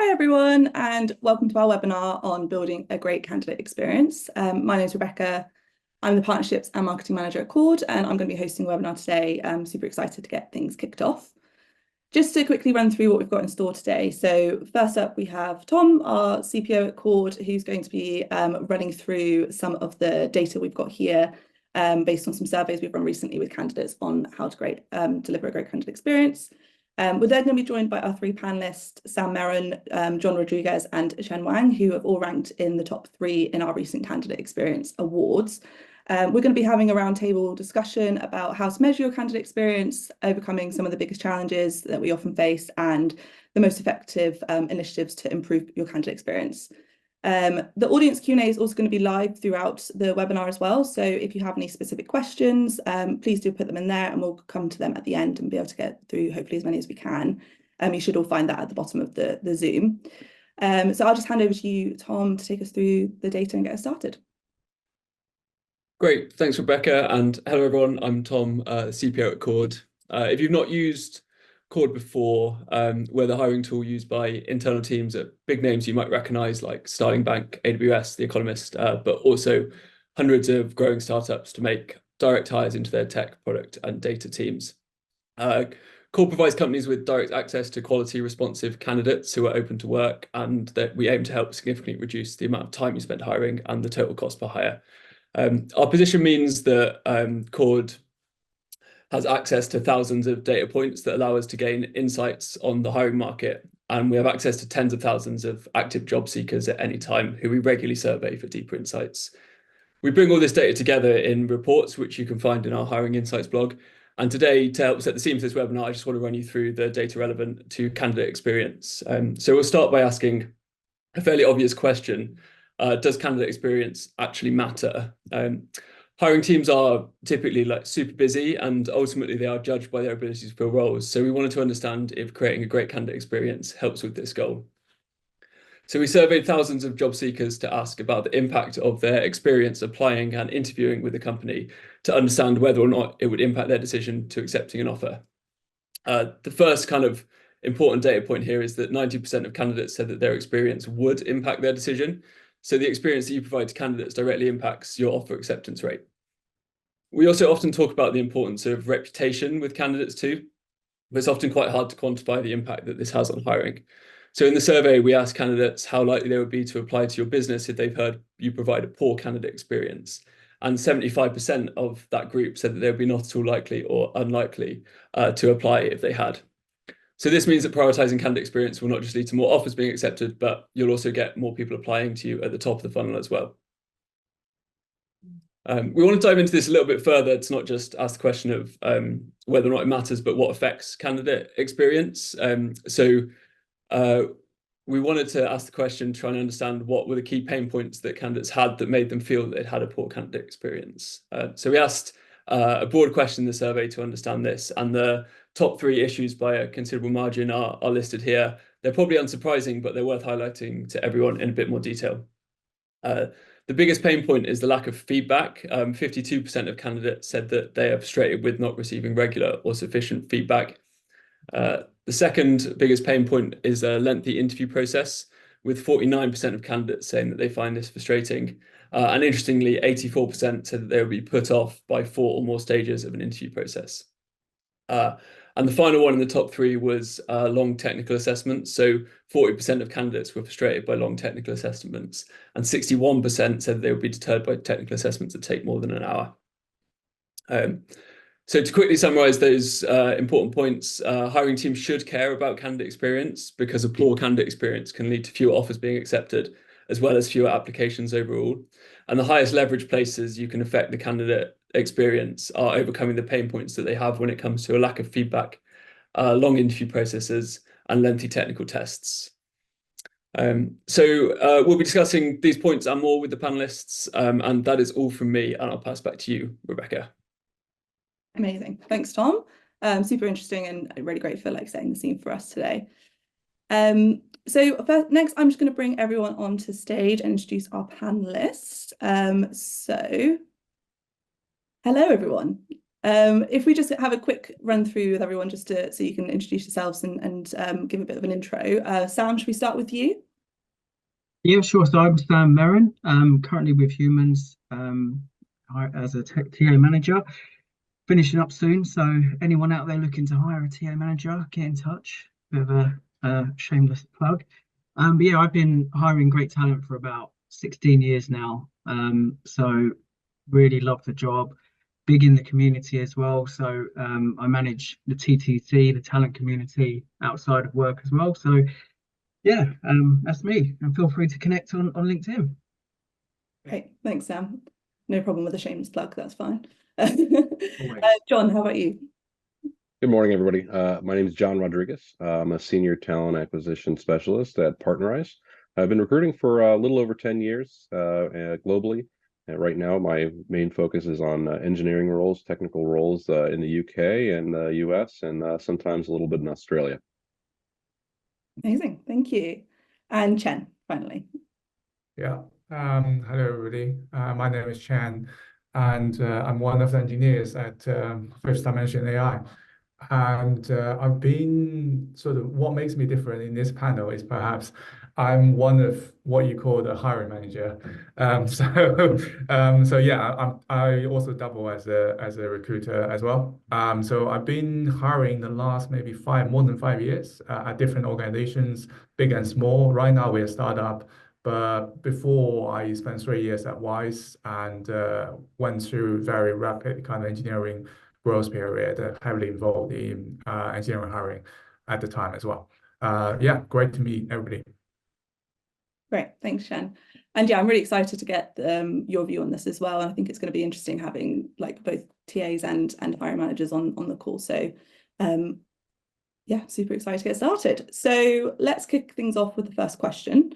Hi everyone, and welcome to our webinar on building a great candidate experience. My name is Rebecca. I'm the Partnerships and Marketing Manager at Cord, and I'm going to be hosting the webinar today. I'm super excited to get things kicked off. Just to quickly run through what we've got in store today. So first up, we have Tom, our CPO at Cord, who's going to be running through some of the data we've got here based on some surveys we've run recently with candidates on how to deliver a great candidate experience. We're then going to be joined by our three panelists, Sam Merron, John Rodriquez and Chen Wang, who have all ranked in the top 3 in our recent Candidate Experience Awards. We're going to be having a roundtable discussion about how to measure your candidate experience, overcoming some of the biggest challenges that we often face, and the most effective initiatives to improve your candidate experience. The audience Q&A is also going to be live throughout the webinar as well. So if you have any specific questions, please do put them in there and we'll come to them at the end and be able to get through hopefully as many as we can. You should all find that at the bottom of the Zoom. So I'll just hand over to you, Tom, to take us through the data and get us started. Great, thanks Rebecca, and hello everyone, I'm Tom, CPO at Cord. If you've not used Cord before, we're the hiring tool used by internal teams at big names you might recognise like Starling Bank, AWS, The Economist, but also hundreds of growing startups to make direct hires into their tech, product and data teams. Cord provides companies with direct access to quality responsive candidates who are open to work, and that we aim to help significantly reduce the amount of time you spend hiring and the total cost per hire. Our position means that Cord has access to thousands of data points that allow us to gain insights on the hiring market, and we have access to tens of thousands of active job seekers at any time who we regularly survey for deeper insights. We bring all this data together in reports, which you can find in our Hiring Insights blog. And today, to help set the scene for this webinar, I just want to run you through the data relevant to candidate experience. So we'll start by asking a fairly obvious question. Does candidate experience actually matter? Hiring teams are typically super busy, and ultimately they are judged by their ability to fill roles. So we wanted to understand if creating a great candidate experience helps with this goal. So we surveyed thousands of job seekers to ask about the impact of their experience applying and interviewing with the company to understand whether or not it would impact their decision to accepting an offer. The first kind of important data point here is that 90% of candidates said that their experience would impact their decision. So the experience that you provide to candidates directly impacts your offer acceptance rate. We also often talk about the importance of reputation with candidates too, but it's often quite hard to quantify the impact that this has on hiring. So in the survey, we asked candidates how likely they would be to apply to your business if they've heard you provide a poor candidate experience. And 75% of that group said that they would be not at all likely or unlikely to apply if they had. So this means that prioritizing candidate experience will not just lead to more offers being accepted, but you'll also get more people applying to you at the top of the funnel as well. We want to dive into this a little bit further to not just ask the question of whether or not it matters, but what affects candidate experience. We wanted to ask the question, trying to understand what were the key pain points that candidates had that made them feel that they'd had a poor candidate experience. So we asked a broad question in the survey to understand this, and the top 3 issues by a considerable margin are listed here. They're probably unsurprising, but they're worth highlighting to everyone in a bit more detail. The biggest pain point is the lack of feedback. 52% of candidates said that they are frustrated with not receiving regular or sufficient feedback. The second biggest pain point is a lengthy interview process, with 49% of candidates saying that they find this frustrating. And interestingly, 84% said that they would be put off by 4 or more stages of an interview process. And the final one in the top 3 was long technical assessments. So 40% of candidates were frustrated by long technical assessments, and 61% said they would be deterred by technical assessments that take more than an hour. So to quickly summarize those important points, hiring teams should care about candidate experience, because a poor candidate experience can lead to fewer offers being accepted, as well as fewer applications overall. And the highest leverage places you can affect the candidate experience are overcoming the pain points that they have when it comes to a lack of feedback, long interview processes, and lengthy technical tests. We'll be discussing these points and more with the panelists, and that is all from me, and I'll pass back to you, Rebecca. Amazing. Thanks, Tom. Super interesting and really great for setting the scene for us today. Next, I'm just going to bring everyone onto stage and introduce our panelists. Hello, everyone. If we just have a quick run through with everyone, just so you can introduce yourselves and give a bit of an intro. Sam, should we start with you? Yeah, sure. So I'm Sam Merron, currently with Humaans as a TA manager, finishing up soon. So anyone out there looking to hire a TA manager, get in touch. Bit of a shameless plug. But yeah, I've been hiring great talent for about 16 years now. So really love the job. Big in the community as well. So I manage the TTC, the talent community outside of work as well. So yeah, that's me. And feel free to connect on LinkedIn. Great, thanks, Sam. No problem with a shameless plug, that's fine. Always. John, how about you? Good morning, everybody. My name is John Rodriquez. I'm a senior talent acquisition specialist at Partnerize. I've been recruiting for a little over 10 years globally. And right now, my main focus is on engineering roles, technical roles in the UK and the US, and sometimes a little bit in Australia. Amazing, thank you. And Chen, finally. Yeah. Hello, everybody. My name is Chen, and I'm one of the engineers at First Dimension AI. And I've been sort of what makes me different in this panel is perhaps I'm one of what you call the hiring manager. So yeah, I also double as a recruiter as well. So I've been hiring the last maybe more than 5 years at different organizations, big and small. Right now we're a startup. But before, I spent 3 years at Wise and went through very rapid kind of engineering growth period, heavily involved in engineering hiring at the time as well. Yeah, great to meet everybody. Great, thanks, Chen. And yeah, I'm really excited to get your view on this as well. And I think it's going to be interesting having like both TAs and hiring managers on the call. So yeah, super excited to get started. So let's kick things off with the first question.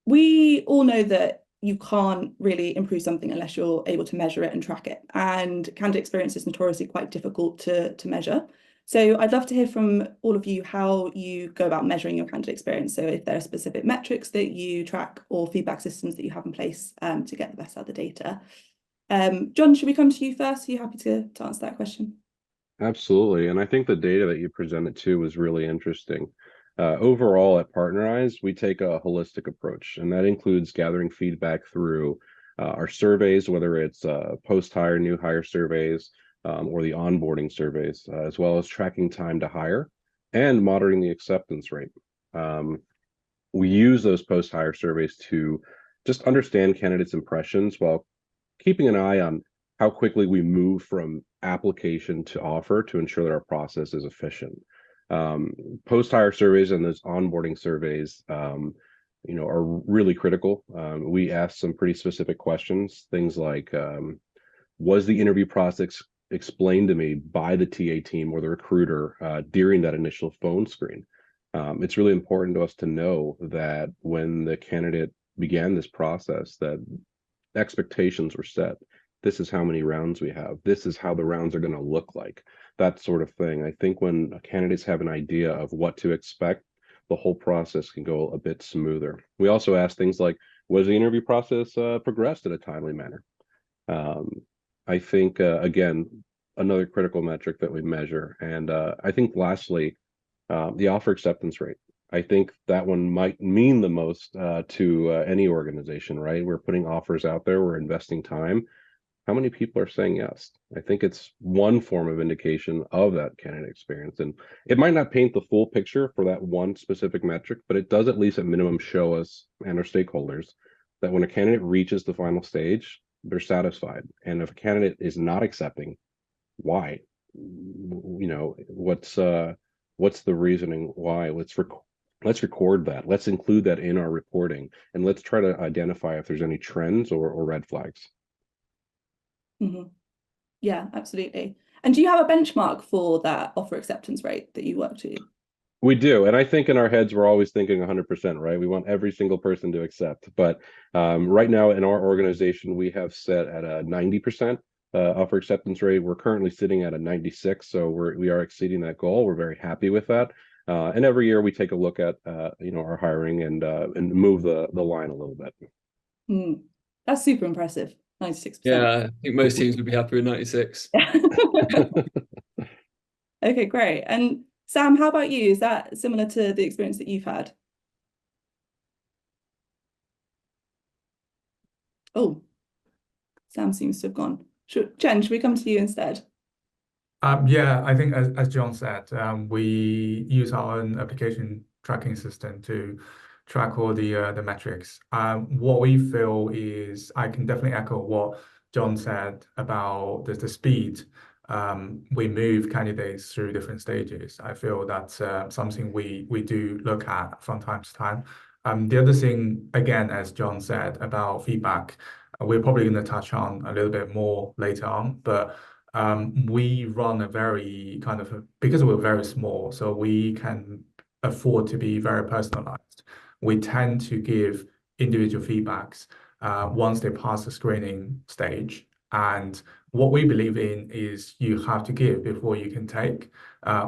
We all know that you can't really improve something unless you're able to measure it and track it. And candidate experience is notoriously quite difficult to measure. So I'd love to hear from all of you how you go about measuring your candidate experience. So if there are specific metrics that you track or feedback systems that you have in place to get the best out of the data. John, should we come to you first? Are you happy to answer that question? Absolutely. And I think the data that you presented too was really interesting. Overall at Partnerize, we take a holistic approach, and that includes gathering feedback through our surveys, whether it's post-hire, new hire surveys, or the onboarding surveys, as well as tracking time to hire and monitoring the acceptance rate. We use those post-hire surveys to just understand candidates' impressions while keeping an eye on how quickly we move from application to offer to ensure that our process is efficient. Post-hire surveys and those onboarding surveys, are really critical. We ask some pretty specific questions, things like, was the interview process explained to me by the TA team or the recruiter during that initial phone screen? It's really important to us to know that when the candidate began this process, that expectations were set. This is how many rounds we have. This is how the rounds are going to look like. That sort of thing. I think when candidates have an idea of what to expect, the whole process can go a bit smoother. We also ask things like, was the interview process progressed in a timely manner? I think, again, another critical metric that we measure. And I think lastly, the offer acceptance rate. I think that one might mean the most to any organization, right? We're putting offers out there, we're investing time. How many people are saying yes? I think it's one form of indication of that candidate experience. And it might not paint the full picture for that one specific metric, but it does at least at minimum show us and our stakeholders that when a candidate reaches the final stage, they're satisfied. And if a candidate is not accepting, why? What's the reasoning why? Let's record that. Let's include that in our reporting, and let's try to identify if there's any trends or red flags. Mm-hmm. Yeah, absolutely. And do you have a benchmark for that offer acceptance rate that you work to? We do. And I think in our heads, we're always thinking 100%, right? We want every single person to accept. But right now in our organization, we have set at a 90% offer acceptance rate. We're currently sitting at a 96. So we are exceeding that goal. We're very happy with that. And every year we take a look at, our hiring and move the line a little bit. That's super impressive. 96%. Yeah, I think most teams would be happy with 96. Okay, great. And Sam, how about you? Is that similar to the experience that you've had? Oh, Sam seems to have gone. Chen, should we come to you instead? Yeah, I think as John said, we use our own application tracking system to track all the metrics. What we feel is, I can definitely echo what John said about the speed we move candidates through different stages. I feel that's something we do look at from time to time. The other thing, again, as John said about feedback, we're probably going to touch on a little bit more later on, but we run a very because we're very small, so we can afford to be very personalized. We tend to give individual feedbacks once they pass the screening stage. And what we believe in is you have to give before you can take,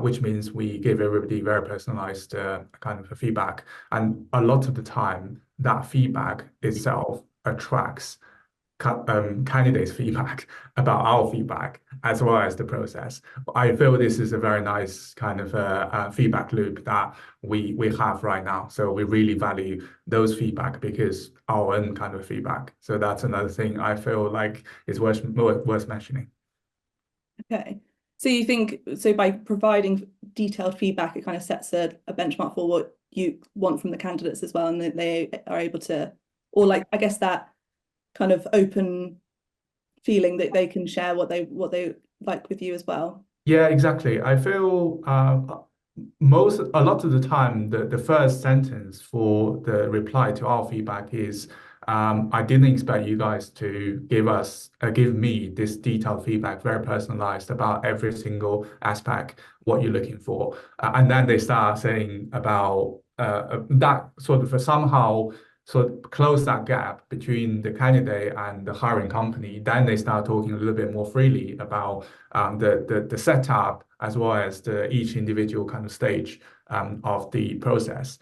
which means we give everybody very personalized kind of a feedback. And a lot of the time, that feedback itself attracts candidates' feedback about our feedback as well as the process. I feel this is a very nice kind of feedback loop that we have right now. So we really value those feedback because our own kind of feedback. So that's another thing I feel like is worth mentioning. Okay. So you think, so by providing detailed feedback, it kind of sets a benchmark for what you want from the candidates as well, and that they are able to, or like, I guess that kind of open feeling that they can share what they like with you as well. Yeah, exactly. I feel a lot of the time the first sentence for the reply to our feedback is I didn't expect you guys to give me this detailed feedback, very personalized about every single aspect, what you're looking for. And then they start saying about that sort of somehow sort of close that gap between the candidate and the hiring company. Then they start talking a little bit more freely about the setup as well as each individual kind of stage of the process.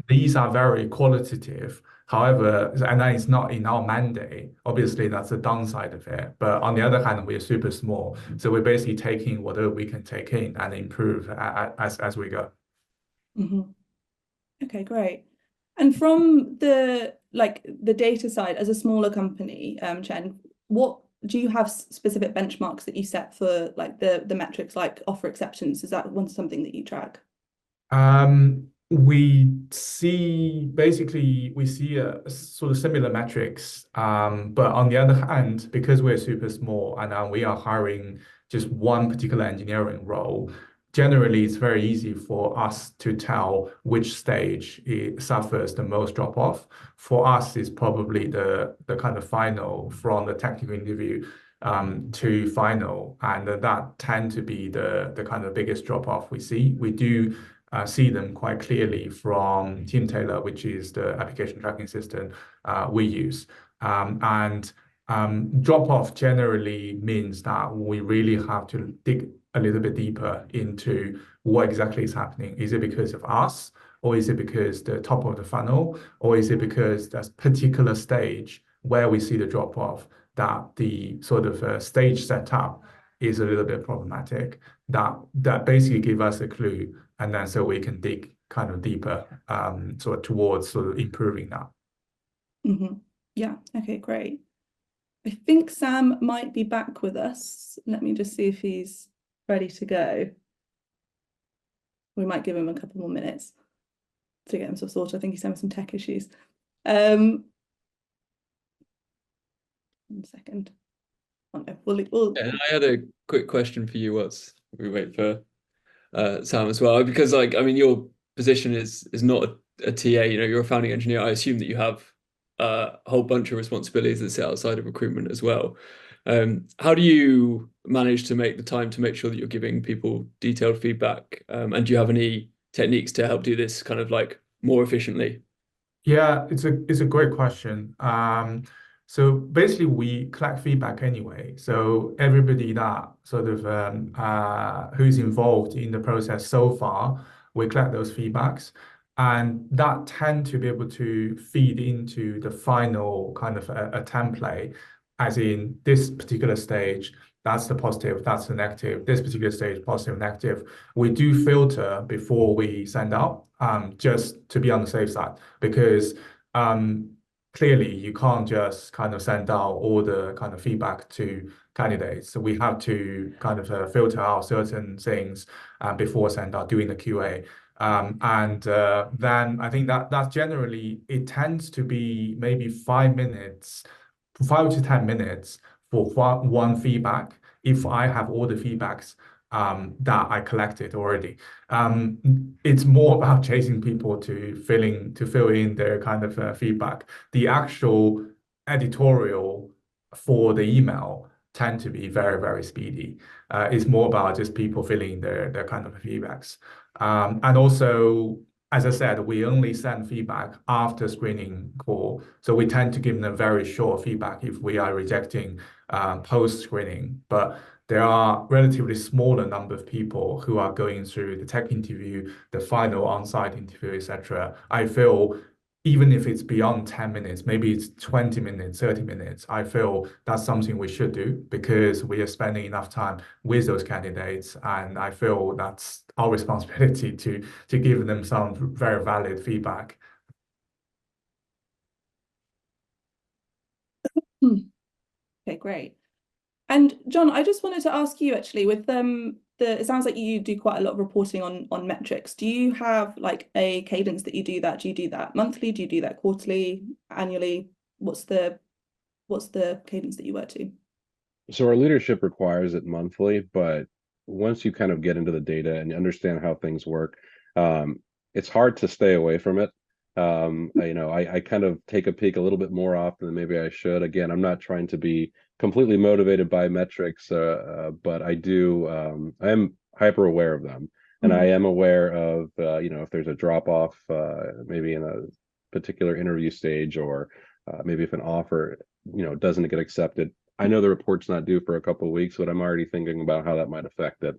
These are very qualitative. However, and that is not in our mandate. Obviously, that's the downside of it. But on the other hand, we're super small. So we're basically taking whatever we can take in and improve as we go. Okay, great. And from the data side, as a smaller company, Chen, what do you have specific benchmarks that you set for like the metrics like offer acceptance? Is that something that you track? We see a sort of similar metrics, but on the other hand, because we're super small and we are hiring just one particular engineering role, generally it's very easy for us to tell which stage it suffers the most drop off. For us, it's probably the kind of final from the technical interview to final, and that tend to be the kind of biggest drop off we see. We do see them quite clearly from Teamtailor, which is the application tracking system we use. Drop off generally means that we really have to dig a little bit deeper into what exactly is happening. Is it because of us, or is it because the top of the funnel, or is it because there's particular stage where we see the drop off that the sort of stage setup is a little bit problematic? That basically give us a clue, and then so we can dig kind of deeper sort of towards sort of improving that. Yeah, okay, great. I think Sam might be back with us. Let me just see if he's ready to go. We might give him a couple more minutes to get himself sorted. I think he's having some tech issues. 1 second. Oh, no, And I had a quick question for you whilst we wait for Sam as well, because like, I mean, your position is not a TA, you know, you're a founding engineer. I assume that you have a whole bunch of responsibilities that sit outside of recruitment as well. How do you manage to make the time to make sure that you're giving people detailed feedback? And do you have any techniques to help do this kind of like more efficiently? Yeah, it's a great question. So basically, we collect feedback anyway. So everybody that sort of who's involved in the process so far, we collect those feedbacks, and that tend to be able to feed into the final kind of a template. as in this particular stage, that's the positive, that's the negative, this particular stage, positive, negative. We do filter before we send out, just to be on the safe side, because clearly you can't just kind of send out all the kind of feedback to candidates. So we have to kind of filter out certain things before send out, doing the QA. Then I think that generally it tends to be maybe 5 minutes, 5 to 10 minutes for one feedback if I have all the feedbacks that I collected already. It's more about chasing people to fill in their kind of feedback. The actual editorial for the email tend to be very, very speedy. It's more about just people filling their kind of feedbacks. And also, as I said, we only send feedback after screening call. So we tend to give them very short feedback if we are rejecting post-screening. But there are relatively smaller number of people who are going through the tech interview, the final on-site interview, etc. I feel even if it's beyond 10 minutes, maybe it's 20 minutes, 30 minutes, I feel that's something we should do because we are spending enough time with those candidates. And I feel that's our responsibility to give them some very valid feedback. Okay, great. And John, I just wanted to ask you actually, with it sounds like you do quite a lot of reporting on metrics. Do you have like a cadence that you do that? Do you do that monthly? Do you do that quarterly, annually? What's the cadence that you work to? So our leadership requires it monthly, but once you kind of get into the data and you understand how things work, it's hard to stay away from it. I kind of take a peek a little bit more often than maybe I should. Again, I'm not trying to be completely motivated by metrics, but I am hyper aware of them. And I am aware of, if there's a drop off, maybe in a particular interview stage, or maybe if an offer, doesn't get accepted. I know the report's not due for a couple of weeks, but I'm already thinking about how that might affect it.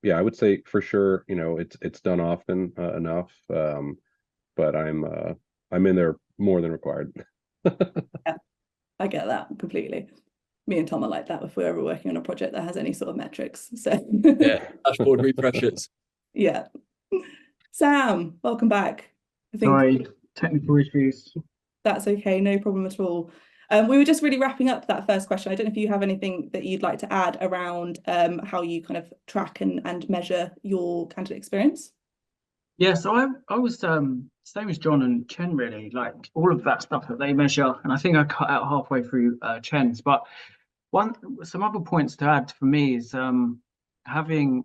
Yeah, I would say for sure, it's done often enough, but I'm in there more than required. Yeah, I get that completely. Me and Tom are like that if we're ever working on a project that has any sort of metrics. So yeah, dashboard refreshes. Yeah. Sam, welcome back. I think Sorry, technical issues. that's okay, no problem at all. We were just really wrapping up that first question. I don't know if you have anything that you'd like to add around how you kind of track and measure your candidate experience. Yeah, so I was same as John and Chen, really, like all of that stuff that they measure, and I think I cut out halfway through Chen's. But some other points to add for me is having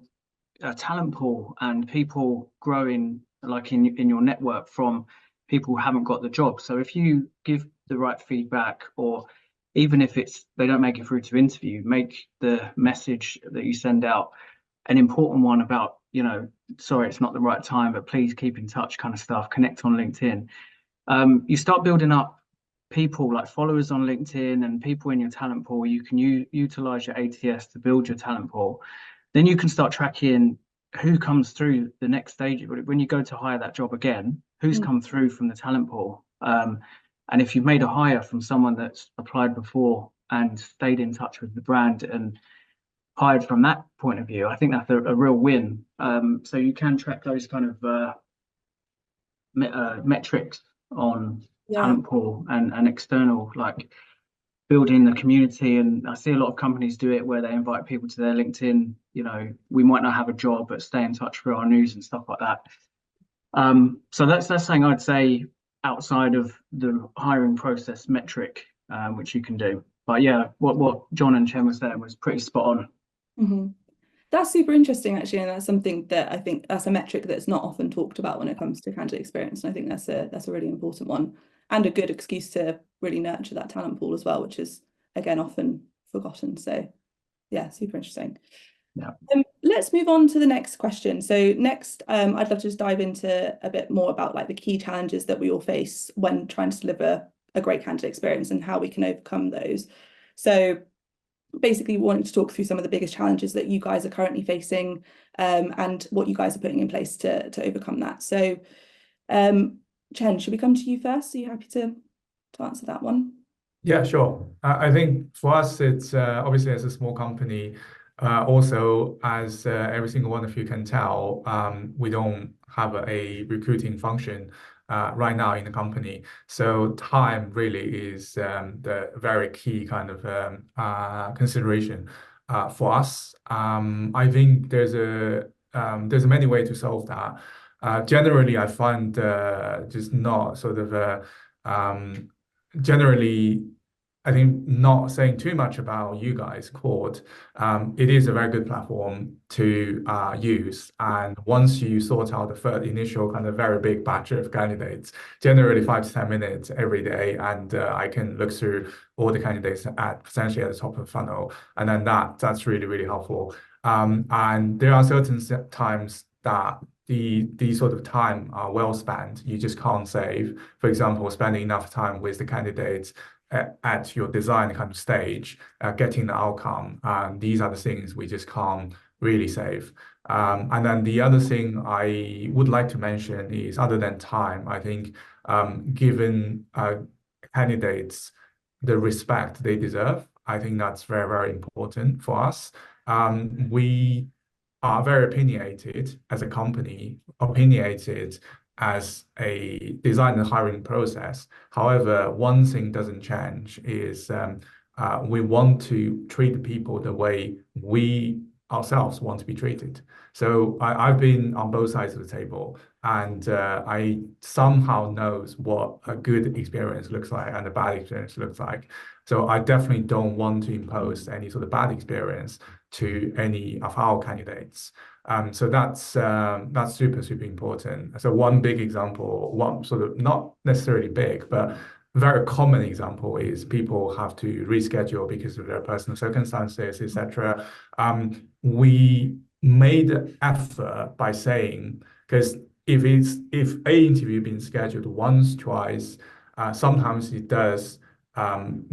a talent pool and people growing like in your network from people who haven't got the job. So if you give the right feedback, or even if they don't make it through to interview, make the message that you send out an important one about, sorry, it's not the right time, but please keep in touch kind of stuff, connect on LinkedIn. You start building up people like followers on LinkedIn and people in your talent pool. You can utilize your ATS to build your talent pool. Then you can start tracking who comes through the next stage. When you go to hire that job again, who's come through from the talent pool. And if you've made a hire from someone that's applied before and stayed in touch with the brand and hired from that point of view, I think that's a real win. So you can track those kind of metrics on talent pool and external, like building the community. And I see a lot of companies do it where they invite people to their LinkedIn. We might not have a job, but stay in touch through our news and stuff like that. So that's something I'd say outside of the hiring process metric, which you can do. But yeah, what John and Chen were saying was pretty spot on. Mm-hmm. That's super interesting, actually, and that's something that I think that's a metric that's not often talked about when it comes to candidate experience. And I think that's a really important one and a good excuse to really nurture that talent pool as well, which is again often forgotten. So yeah, super interesting. Yeah. Let's move on to the next question. So next, I'd love to just dive into a bit more about like the key challenges that we all face when trying to deliver a great candidate experience and how we can overcome those. So basically wanting to talk through some of the biggest challenges that you guys are currently facing and what you guys are putting in place to overcome that. So Chen, should we come to you first? Are you happy to answer that one? Yeah, sure. I think for us, it's obviously as a small company, also as every single one of you can tell, we don't have a recruiting function right now in the company. So time really is the very key kind of consideration for us. I think there's many ways to solve that. Generally, I find just not sort of generally, I think not saying too much about you guys, Cord. It is a very good platform to use. And once you sort out the first initial kind of very big batch of candidates, generally 5 to 10 minutes every day, and I can look through all the candidates at potentially at the top of the funnel, and then that's really, really helpful. And there are certain times that the sort of time are well spent. You just can't save. For example, spending enough time with the candidates at your design kind of stage, getting the outcome. These are the things we just can't really save. And then the other thing I would like to mention is, other than time, I think given candidates the respect they deserve, I think that's very, very important for us. We are very opinionated as a company, opinionated as a design and hiring process. However, one thing doesn't change is we want to treat people the way we ourselves want to be treated. So I've been on both sides of the table, and I somehow knows what a good experience looks like and a bad experience looks like. So I definitely don't want to impose any sort of bad experience to any of our candidates. So that's super, super important. So one big example, one sort of not necessarily big, but very common example is people have to reschedule because of their personal circumstances, etc. We made effort by saying, because if a interview been scheduled once, twice, sometimes it does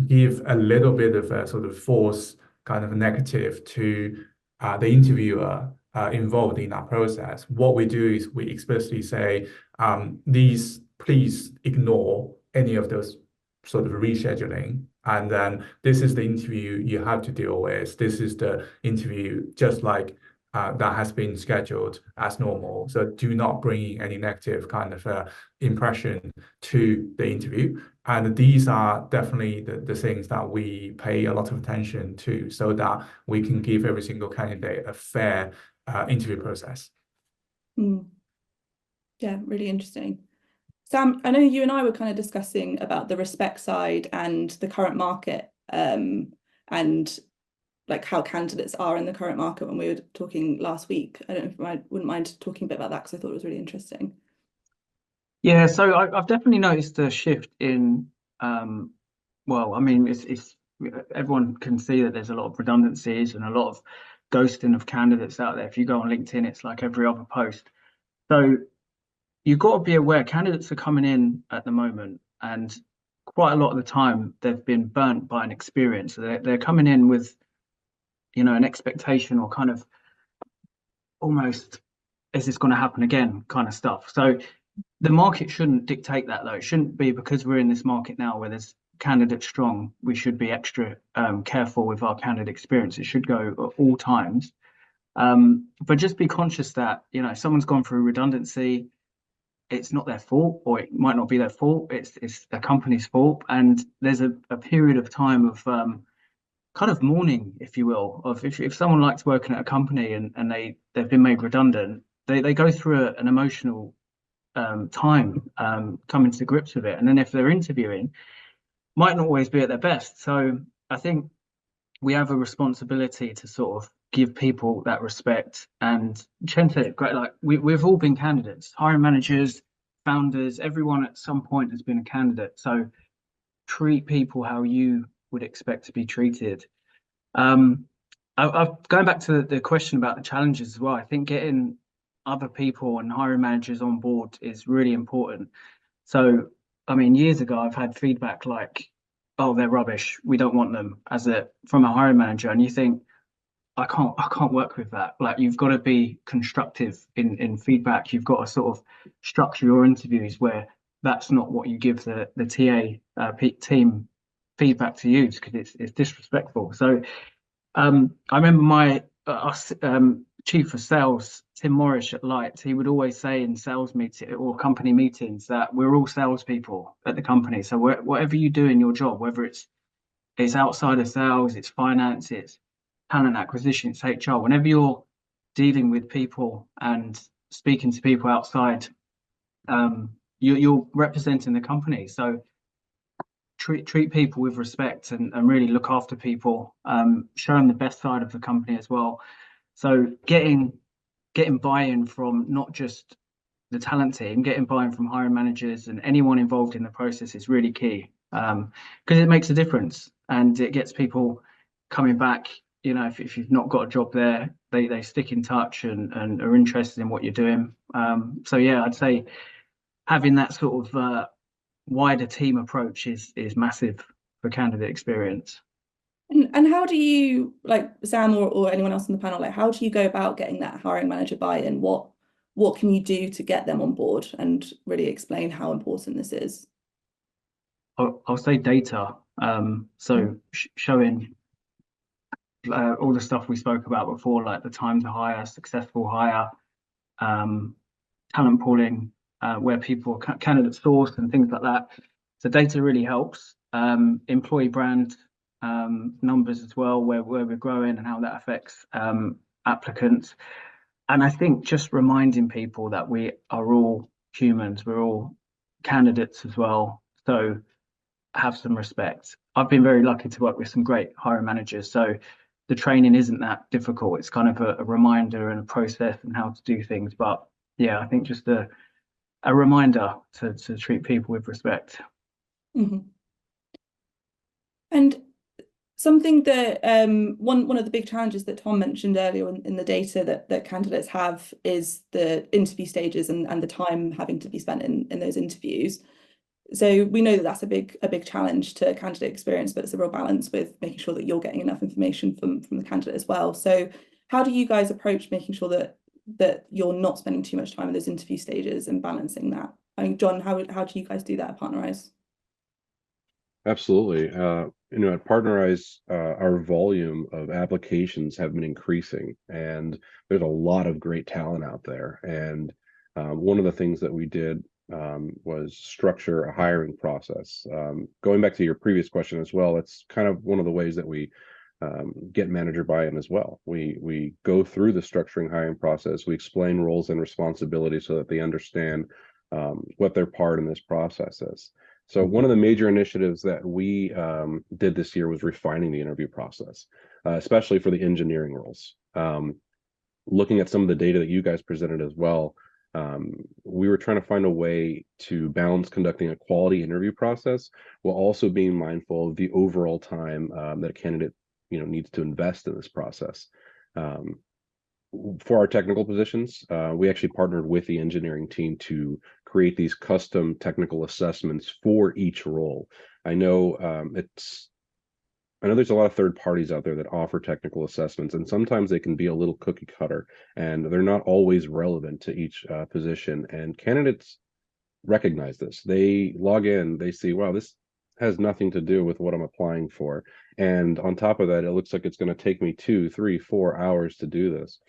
give a little bit of a sort of false kind of negative to the interviewer involved in that process. What we do is we explicitly say, please ignore any of those sort of rescheduling. And then this is the interview you have to deal with. This is the interview just like that has been scheduled as normal. So do not bring any negative kind of impression to the interview. And these are definitely the things that we pay a lot of attention to so that we can give every single candidate a fair interview process. Yeah, really interesting. Sam, I know you and I were kind of discussing about the respect side and the current market, and like how candidates are in the current market when we were talking last week. I don't know if I wouldn't mind talking a bit about that because I thought it was really interesting. Yeah, so I've definitely noticed a shift in, well, I mean, it's everyone can see that there's a lot of redundancies and a lot of ghosting of candidates out there. If you go on LinkedIn, it's like every other post. So you've got to be aware candidates are coming in at the moment, and quite a lot of the time they've been burnt by an experience. So they're coming in with, you know, an expectation or kind of almost, is this going to happen again kind of stuff. So the market shouldn't dictate that, though. It shouldn't be because we're in this market now where there's candidate strong, we should be extra careful with our candidate experience. It should go at all times. But just be conscious that, you know, if someone's gone through redundancy, it's not their fault, or it might not be their fault. It's the company's fault. And there's a period of time of kind of mourning, if you will, of if someone likes working at a company and they've been made redundant, they go through an emotional time coming to grips with it. And then if they're interviewing, might not always be at their best. So I think we have a responsibility to sort of give people that respect. And Chen said it great, like we've all been candidates, hiring managers, founders, everyone at some point has been a candidate. So treat people how you would expect to be treated. Going back to the question about the challenges as well, I think getting other people and hiring managers on board is really important. So, I mean, years ago, I've had feedback like, oh, they're rubbish, we don't want them, from a hiring manager. And you think, I can't work with that. Like, you've got to be constructive in feedback. You've got to sort of structure your interviews where that's not what you give the TA team feedback to use because it's disrespectful. So I remember my chief of sales, Tim Morris at Light, he would always say in sales meetings or company meetings that we're all salespeople at the company. So whatever you do in your job, whether it's outside of sales, it's finance, it's talent acquisition, it's HR, whenever you're dealing with people and speaking to people outside, you're representing the company. So treat people with respect and really look after people, show them the best side of the company as well. So getting buy-in from not just the talent team, getting buy-in from hiring managers and anyone involved in the process is really key, because it makes a difference and it gets people coming back. You know, if you've not got a job there, they stick in touch and are interested in what you're doing. So yeah, I'd say having that sort of wider team approach is massive for candidate experience. And how do you, like Sam or anyone else on the panel, like how do you go about getting that hiring manager buy-in? What can you do to get them on board and really explain how important this is? I'll say data. So showing all the stuff we spoke about before, like the time to hire, successful hire, talent pooling, where people candidate source and things like that. So data really helps. Employee brand numbers as well, where we're growing and how that affects applicants. And I think just reminding people that we are all humans, we're all candidates as well. So have some respect. I've been very lucky to work with some great hiring managers. So the training isn't that difficult. It's kind of a reminder and a process and how to do things. But yeah, I think just a reminder to treat people with respect. Mm-hmm. And something that one of the big challenges that Tom mentioned earlier in the data that candidates have is the interview stages and the time having to be spent in those interviews. So we know that that's a big challenge to candidate experience, but it's a real balance with making sure that you're getting enough information from the candidate as well. So how do you guys approach making sure that you're not spending too much time in those interview stages and balancing that? I mean, John, how do you guys do that at Partnerize? Absolutely. At Partnerize, our volume of applications have been increasing, and there's a lot of great talent out there. And one of the things that we did was structure a hiring process. Going back to your previous question as well, it's kind of one of the ways that we get manager buy-in as well. We go through the structuring hiring process. We explain roles and responsibilities so that they understand what their part in this process is. So one of the major initiatives that we did this year was refining the interview process, especially for the engineering roles. Looking at some of the data that you guys presented as well, we were trying to find a way to balance conducting a quality interview process while also being mindful of the overall time that a candidate needs to invest in this process. For our technical positions, we actually partnered with the engineering team to create these custom technical assessments for each role. I know there's a lot of third parties out there that offer technical assessments, and sometimes they can be a little cookie cutter, and they're not always relevant to each position. And candidates recognize this. They log in, they see, wow, this has nothing to do with what I'm applying for. And on top of that, it looks like it's going to take me 2, 3, 4 hours to do this.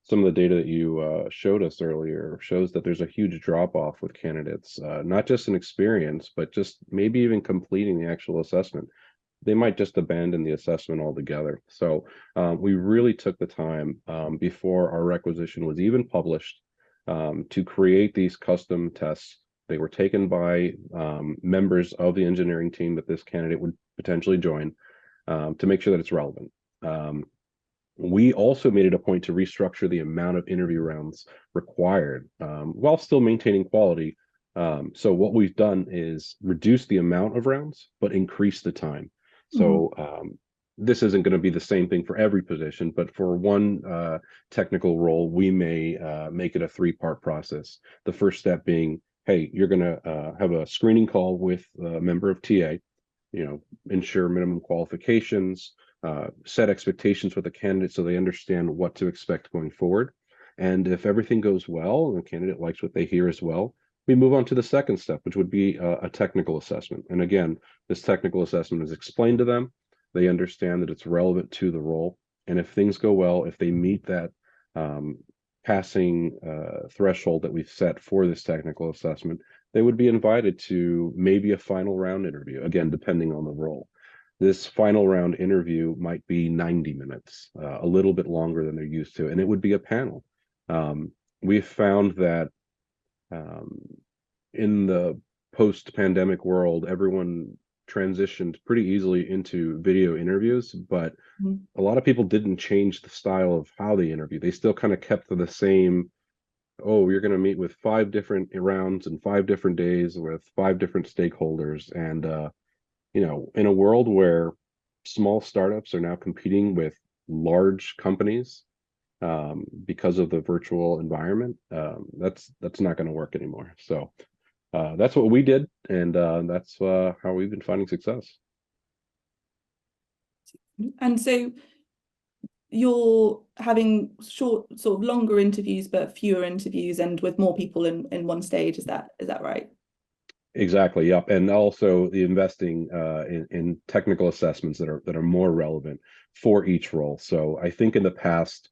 Some of the data that you showed us earlier shows that there's a huge drop off with candidates, not just in experience, but just maybe even completing the actual assessment. They might just abandon the assessment altogether. So we really took the time before our requisition was even published to create these custom tests. They were taken by members of the engineering team that this candidate would potentially join to make sure that it's relevant. We also made it a point to restructure the amount of interview rounds required while still maintaining quality. So what we've done is reduce the amount of rounds, but increase the time. So this isn't going to be the same thing for every position, but for one technical role, we may make it a 3-part process. The first step being, hey, you're going to have a screening call with a member of TA, ensure minimum qualifications, set expectations with the candidate so they understand what to expect going forward. And if everything goes well and the candidate likes what they hear as well, we move on to the second step, which would be a technical assessment. And again, this technical assessment is explained to them. They understand that it's relevant to the role. And if things go well, if they meet that passing threshold that we've set for this technical assessment, they would be invited to maybe a final round interview, again, depending on the role. This final round interview might be 90 minutes, a little bit longer than they're used to, and it would be a panel. We've found that in the post-pandemic world, everyone transitioned pretty easily into video interviews, but a lot of people didn't change the style of how they interview. They still kind of kept to the same, oh, you're going to meet with 5 different rounds and 5 different days with 5 different stakeholders. And, you know, in a world where small startups are now competing with large companies because of the virtual environment, that's not going to work anymore. So that's what we did, and that's how we've been finding success. And so you're having short, sort of longer interviews, but fewer interviews and with more people in one stage. Is that right? Exactly. Yep. And also the investing in technical assessments that are more relevant for each role. So I think in the past,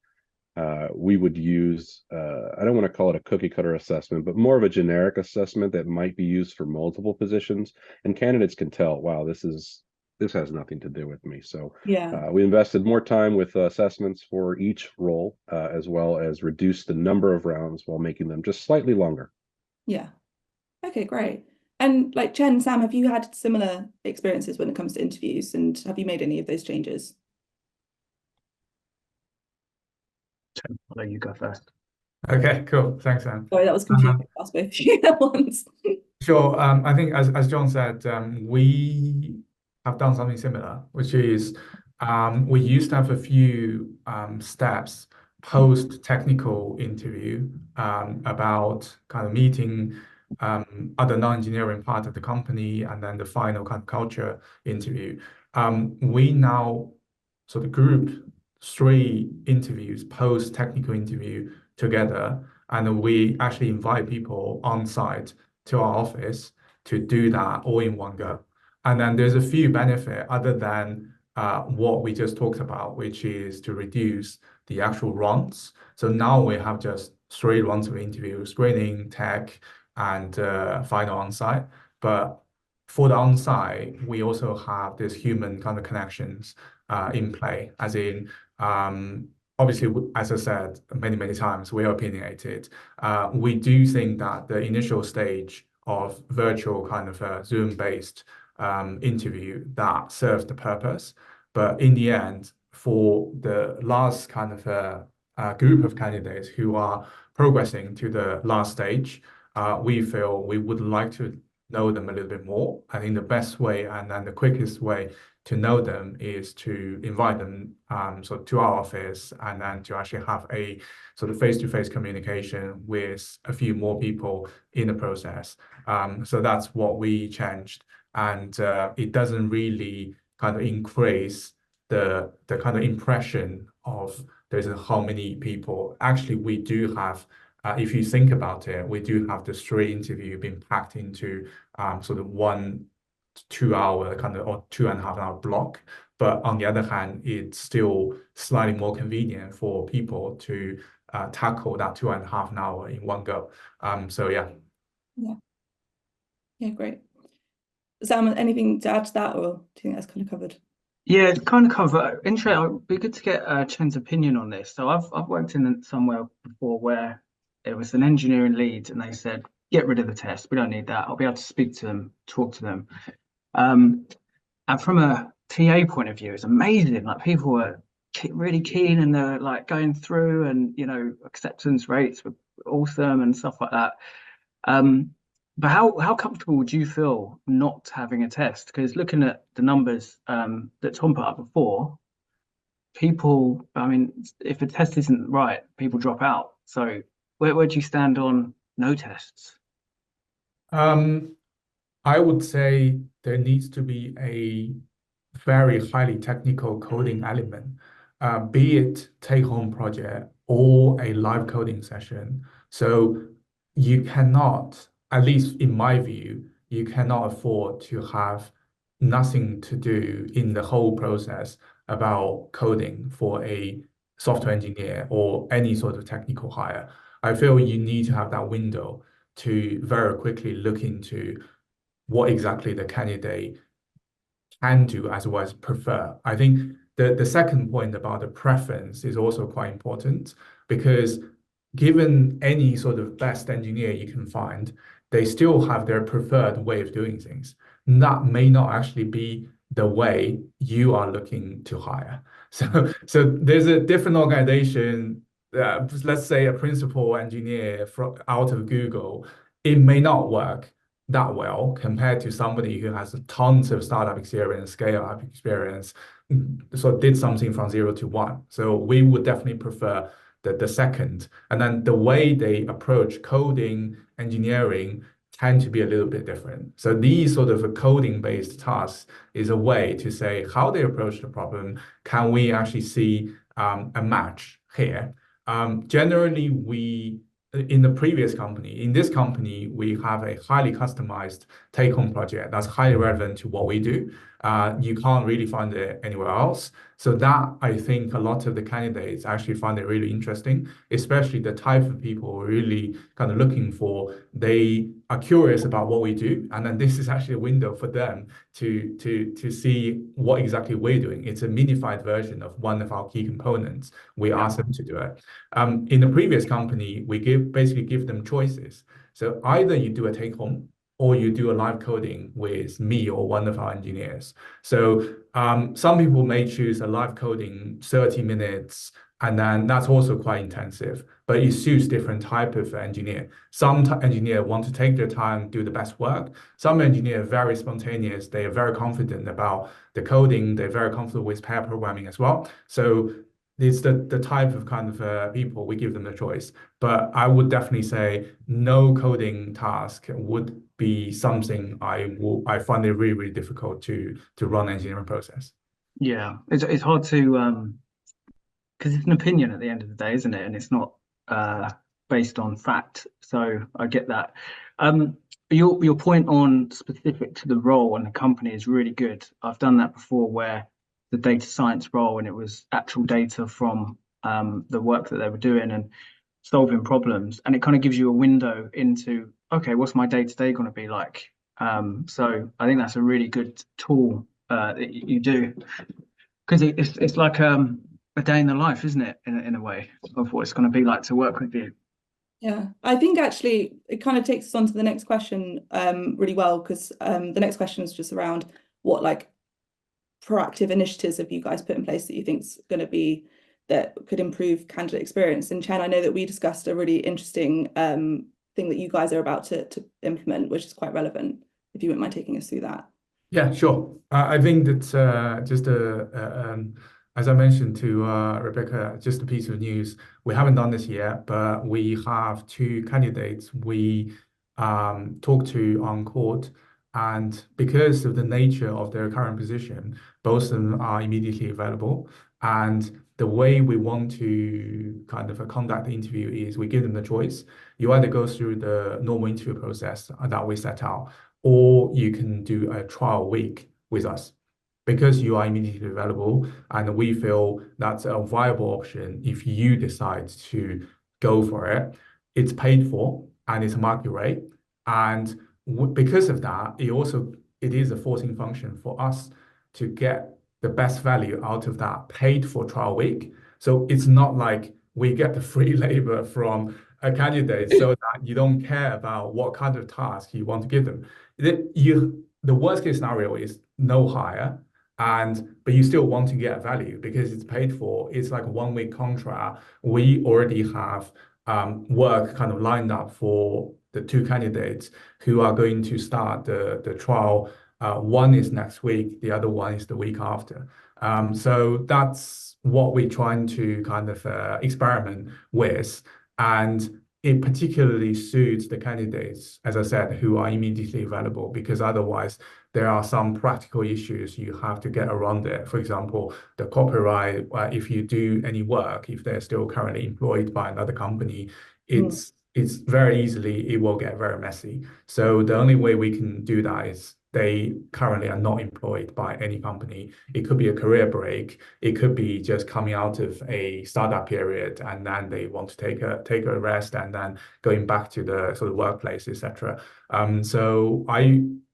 we would use, I don't want to call it a cookie cutter assessment, but more of a generic assessment that might be used for multiple positions. And candidates can tell, wow, this has nothing to do with me. So Yeah. we invested more time with assessments for each role, as well as reduce the number of rounds while making them just slightly longer. Yeah. Okay, great. And like Chen, Sam, have you had similar experiences when it comes to interviews, and have you made any of those changes? I'll let you go first. Okay, cool. Thanks, Sam. Sorry, that was confusing. I asked both of you at once. Sure. I think as John said, we have done something similar, which is we used to have a few steps post technical interview about kind of meeting other non-engineering part of the company, and then the final kind of culture interview. We now sort of group 3 interviews post technical interview together, and we actually invite people on site to our office to do that all in one go. And then there's a few benefits other than what we just talked about, which is to reduce the actual runs. So now we have just 3 runs of interview, screening, tech, and final on-site. But for the on-site, we also have this human kind of connections in play, as in obviously, as I said many times, we are opinionated. We do think that the initial stage of virtual kind of Zoom-based interview that serves the purpose. But in the end, for the last kind of group of candidates who are progressing to the last stage, we feel we would like to know them a little bit more. I think the best way and then the quickest way to know them is to invite them to our office, and then to actually have a sort of face-to-face communication with a few more people in the process. So that's what we changed, and it doesn't really kind of increase the kind of impression of there's how many people. Actually, we do have, if you think about it, we do have the 3 interview being packed into sort of 1-2 hour kind of, or 2.5 hour block. But on the other hand, it's still slightly more convenient for people to tackle that 2.5 hour in one go. So yeah. Yeah, great. Sam, anything to add to that, or do you think that's kind of covered? Yeah, it's kind of covered. Interesting. It'd be good to get Chen's opinion on this. So I've worked in somewhere before where it was an engineering lead, and they said, get rid of the test. We don't need that. I'll be able to speak to them, talk to them. And from a TA point of view, it's amazing. Like, people were really keen, and they're like going through, and acceptance rates were awesome and stuff like that. But how comfortable would you feel not having a test? Because looking at the numbers that Tom put up before, people, I mean, if a test isn't right, people drop out. So where do you stand on no tests? I would say there needs to be a very highly technical coding element, be it take-home project or a live coding session. So you cannot at least in my view, you cannot afford to have nothing to do in the whole process about coding for a software engineer or any sort of technical hire. I feel you need to have that window to very quickly look into what exactly the candidate can do as well as prefer. I think the second point about the preference is also quite important, because given any sort of best engineer you can find, they still have their preferred way of doing things. That may not actually be the way you are looking to hire. So there's a different organization, let's say a principal engineer out of Google, it may not work that well compared to somebody who has tons of startup experience, scale-up experience, so did something from 0 to 1. So we would definitely prefer the second. And then the way they approach coding, engineering tend to be a little bit different. So these sort of coding-based tasks is a way to say how they approach the problem. Can we actually see a match here? Generally, in the previous company, in this company, we have a highly customized take-home project that's highly relevant to what we do. You can't really find it anywhere else. So that, I think a lot of the candidates actually find it really interesting, especially the type of people we're really kind of looking for. They are curious about what we do, and then this is actually a window for them to see what exactly we're doing. It's a minified version of one of our key components. We ask them to do it. In the previous company, we basically give them choices. So either you do a take-home, or you do a live coding with me or one of our engineers. So some people may choose a live coding 30 minutes, and then that's also quite intensive, but it suits different type of engineer. Some engineer want to take their time, do the best work. Some engineer are very spontaneous. They are very confident about the coding. They're very comfortable with pair programming as well. So it's the type of kind of people we give them the choice. But I would definitely say no coding task would be something I find it really, really difficult to run engineering process. Yeah, it's hard to because it's an opinion at the end of the day, isn't it? And it's not based on fact. So I get that. Your point on specific to the role and the company is really good. I've done that before, where the data science role, and it was actual data from the work that they were doing and solving problems, and it kind of gives you a window into, okay, what's my day-to-day going to be like? So I think that's a really good tool that you do, because it's like a day in the life, isn't it, in a way, of what it's going to be like to work with you. Yeah, I think actually it kind of takes us on to the next question really well, because the next question is just around what like proactive initiatives have you guys put in place that you think is going to be that could improve candidate experience? And Chen, I know that we discussed a really interesting thing that you guys are about to implement, which is quite relevant. If you wouldn't mind taking us through that. Yeah, sure. I think that's just as I mentioned to Rebecca, just a piece of news. We haven't done this yet, but we have 2 candidates we talked to on court, and because of the nature of their current position, both of them are immediately available. And the way we want to kind of conduct the interview is we give them the choice. You either go through the normal interview process that we set out, or you can do a trial week with us. Because you are immediately available, and we feel that's a viable option if you decide to go for it. It's paid for and it's a market rate. And because of that, it is a forcing function for us to get the best value out of that paid for trial week. So it's not like we get the free labor from a candidate so that you don't care about what kind of task you want to give them. The worst case scenario is no hire, but you still want to get value because it's paid for. It's like a 1-week contract. We already have work kind of lined up for the 2 candidates who are going to start the trial. One is next week, the other one is the week after. So that's what we're trying to kind of experiment with. And it particularly suits the candidates, as I said, who are immediately available, because otherwise there are some practical issues you have to get around it. For example, the copyright, if you do any work, if they're still currently employed by another company, it's it's very easily, it will get very messy. So the only way we can do that is they currently are not employed by any company. It could be a career break. It could be just coming out of a startup period and then they want to take a rest and then going back to the sort of workplace, etc. So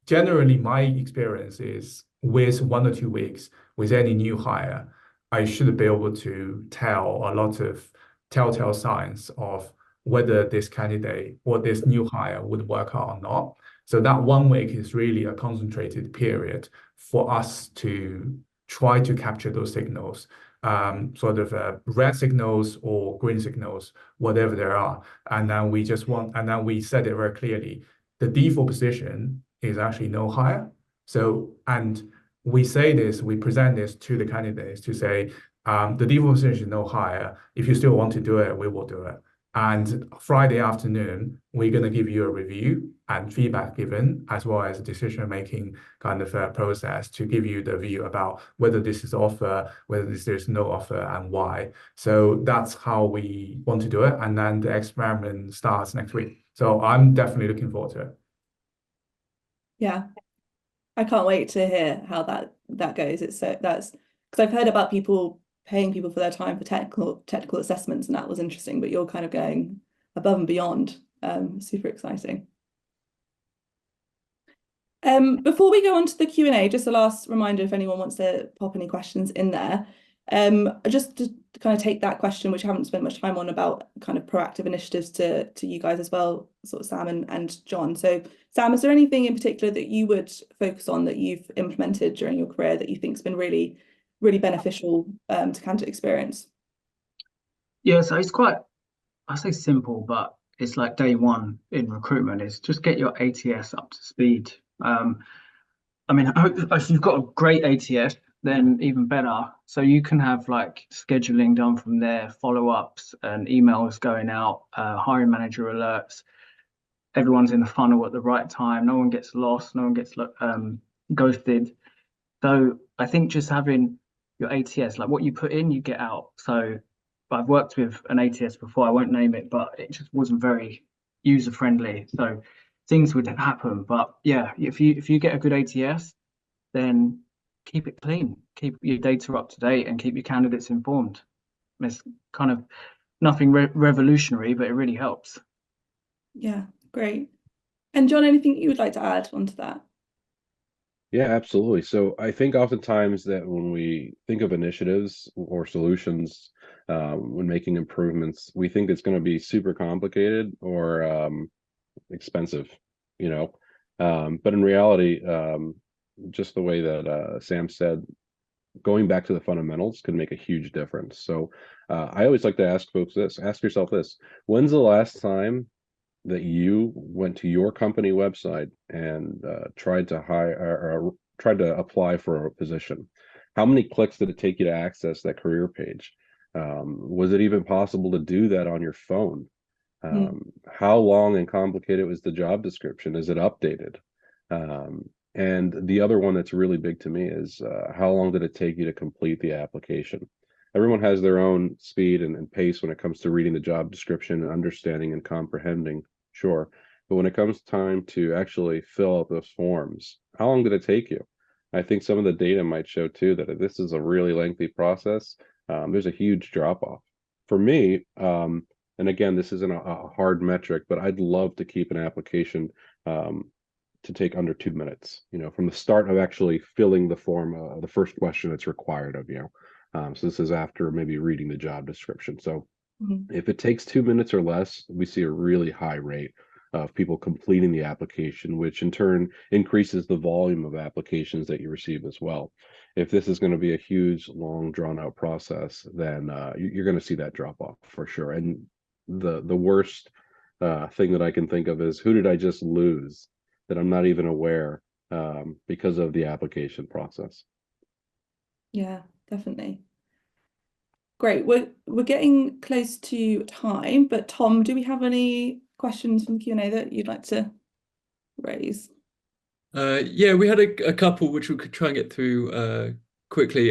generally my experience is with 1 or 2 weeks with any new hire, I should be able to tell a lot of telltale signs of whether this candidate or this new hire would work out or not. So that 1 week is really a concentrated period for us to try to capture those signals, sort of red signals or green signals, whatever there are. And then we said it very clearly. The default position is actually no hire. So, and we present this to the candidates to say, the default position is no hire. If you still want to do it, we will do it. And Friday afternoon, we're going to give you a review and feedback given, as well as a decision-making kind of process to give you the view about whether this is offer, whether this is no offer, and why. So that's how we want to do it. And then the experiment starts next week. So I'm definitely looking forward to it. Yeah, I can't wait to hear how that goes. That's because I've heard about people paying people for their time for technical assessments, and that was interesting, but you're kind of going above and beyond. Super exciting. Before we go on to the Q&A, just a last reminder if anyone wants to pop any questions in there. Just to kind of take that question, which I haven't spent much time on, about kind of proactive initiatives to you guys as well, sort of Sam and John. So Sam, is there anything in particular that you would focus on that you've implemented during your career that you think has been really beneficial to candidate experience? Yeah, so it's quite, I say simple, but it's like day one in recruitment is just get your ATS up to speed. I mean, if you've got a great ATS, then even better. So you can have like scheduling done from there, follow-ups and emails going out, hiring manager alerts. Everyone's in the funnel at the right time. No one gets lost. No one gets ghosted. So I think just having your ATS, like what you put in, you get out. So I've worked with an ATS before, I won't name it, but it just wasn't very user friendly. So things would happen. But yeah, if you get a good ATS, then keep it clean, keep your data up to date and keep your candidates informed. It's kind of nothing revolutionary, but it really helps. Yeah, great. And John, anything you would like to add onto that? Yeah, absolutely. So I think oftentimes that when we think of initiatives or solutions, when making improvements, we think it's going to be super complicated or expensive, you know. But in reality, just the way that Sam said, going back to the fundamentals can make a huge difference. So I always like to ask folks this, ask yourself this: when's the last time that you went to your company website and tried to hire or tried to apply for a position? How many clicks did it take you to access that career page? Was it even possible to do that on your phone? How long and complicated was the job description? Is it updated? And the other one that's really big to me is how long did it take you to complete the application? Everyone has their own speed and pace when it comes to reading the job description and understanding and comprehending, sure. But when it comes time to actually fill out those forms, how long did it take you? I think some of the data might show too that if this is a really lengthy process, there's a huge drop off. For me, and again, this isn't a hard metric, but I'd love to keep an application to take under 2 minutes, you know, from the start of actually filling the form, the first question that's required of you. So this is after maybe reading the job description. So if it takes 2 minutes or less, we see a really high rate of people completing the application, which in turn increases the volume of applications that you receive as well. If this is going to be a huge, long, drawn-out process, then you're going to see that drop off for sure. And the worst thing that I can think of is, who did I just lose that I'm not even aware because of the application process? Yeah, definitely. Great. We're getting close to time, but Tom, do we have any questions from the Q&A that you'd like to raise? Yeah, we had a couple which we could try and get through quickly.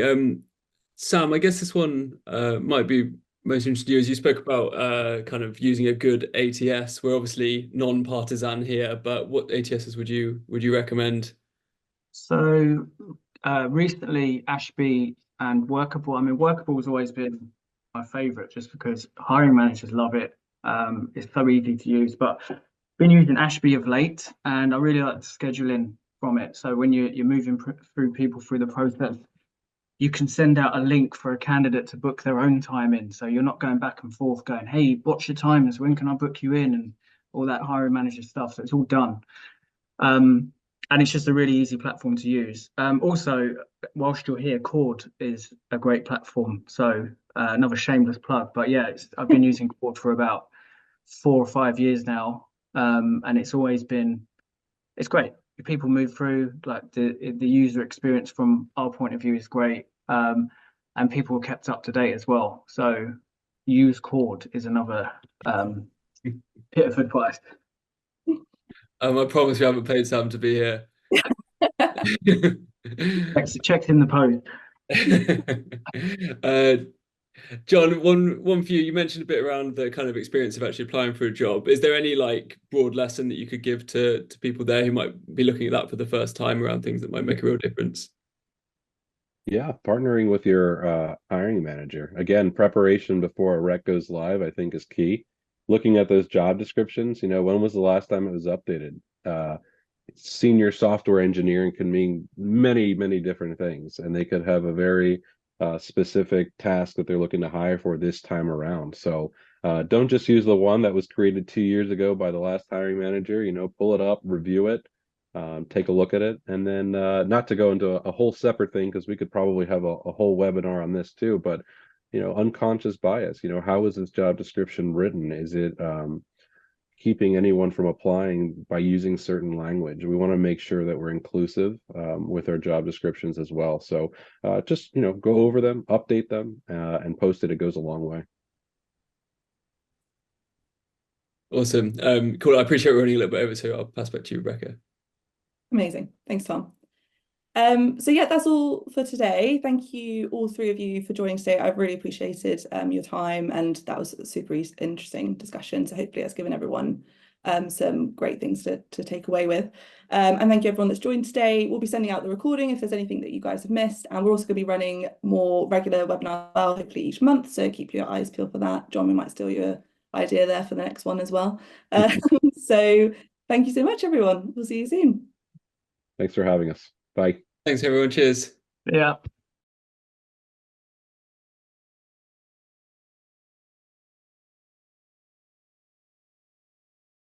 Sam, I guess this one might be most interested in you is you spoke about kind of using a good ATS. We're obviously non-partisan here, but what ATSs would you recommend? So recently, Ashby and Workable. I mean, Workable has always been my favorite just because hiring managers love it. It's so easy to use, but been using Ashby of late, and I really like the scheduling from it. So when you're moving through people through the process, you can send out a link for a candidate to book their own time in. So you're not going back and forth going, hey, what's your timers? When can I book you in? And all that hiring manager stuff. So it's all done. And it's just a really easy platform to use. Also, whilst you're here, Cord is a great platform. So another shameless plug, but yeah, I've been using Cord for about 4 or 5 years now. And it's great. If people move through, like the user experience from our point of view is great. And people are kept up to date as well. So use Cord is another bit of advice. I promise you haven't paid Sam to be here. Checked in the post. John, one for you. You mentioned a bit around the kind of experience of actually applying for a job. Is there any like broad lesson that you could give to people there who might be looking at that for the first time around things that might make a real difference? Yeah, partnering with your hiring manager. Again, preparation before a rec goes live, I think, is key. Looking at those job descriptions, when was the last time it was updated? Senior software engineering can mean many, many different things, and they could have a very specific task that they're looking to hire for this time around. So don't just use the one that was created 2 years ago by the last hiring manager. Pull it up, review it, take a look at it, and then not to go into a whole separate thing, because we could probably have a whole webinar on this too, but unconscious bias. How is this job description written? Is it keeping anyone from applying by using certain language? We want to make sure that we're inclusive with our job descriptions as well. So just go over them, update them, and post it. It goes a long way. Awesome. Cool. I appreciate we're running a little bit over, so I'll pass back to you, Rebecca. Amazing. Thanks, Tom. So yeah, that's all for today. Thank you, all three of you, for joining today. I've really appreciated your time, and that was a super interesting discussion. So hopefully that's given everyone some great things to take away with. And thank you everyone that's joined today. We'll be sending out the recording if there's anything that you guys have missed, and we're also going to be running more regular webinars, hopefully each month. So keep your eyes peeled for that. John, we might steal your idea there for the next one as well. So thank you so much, everyone. We'll see you soon. Thanks for having us. Bye. Thanks, everyone. Cheers. Yeah.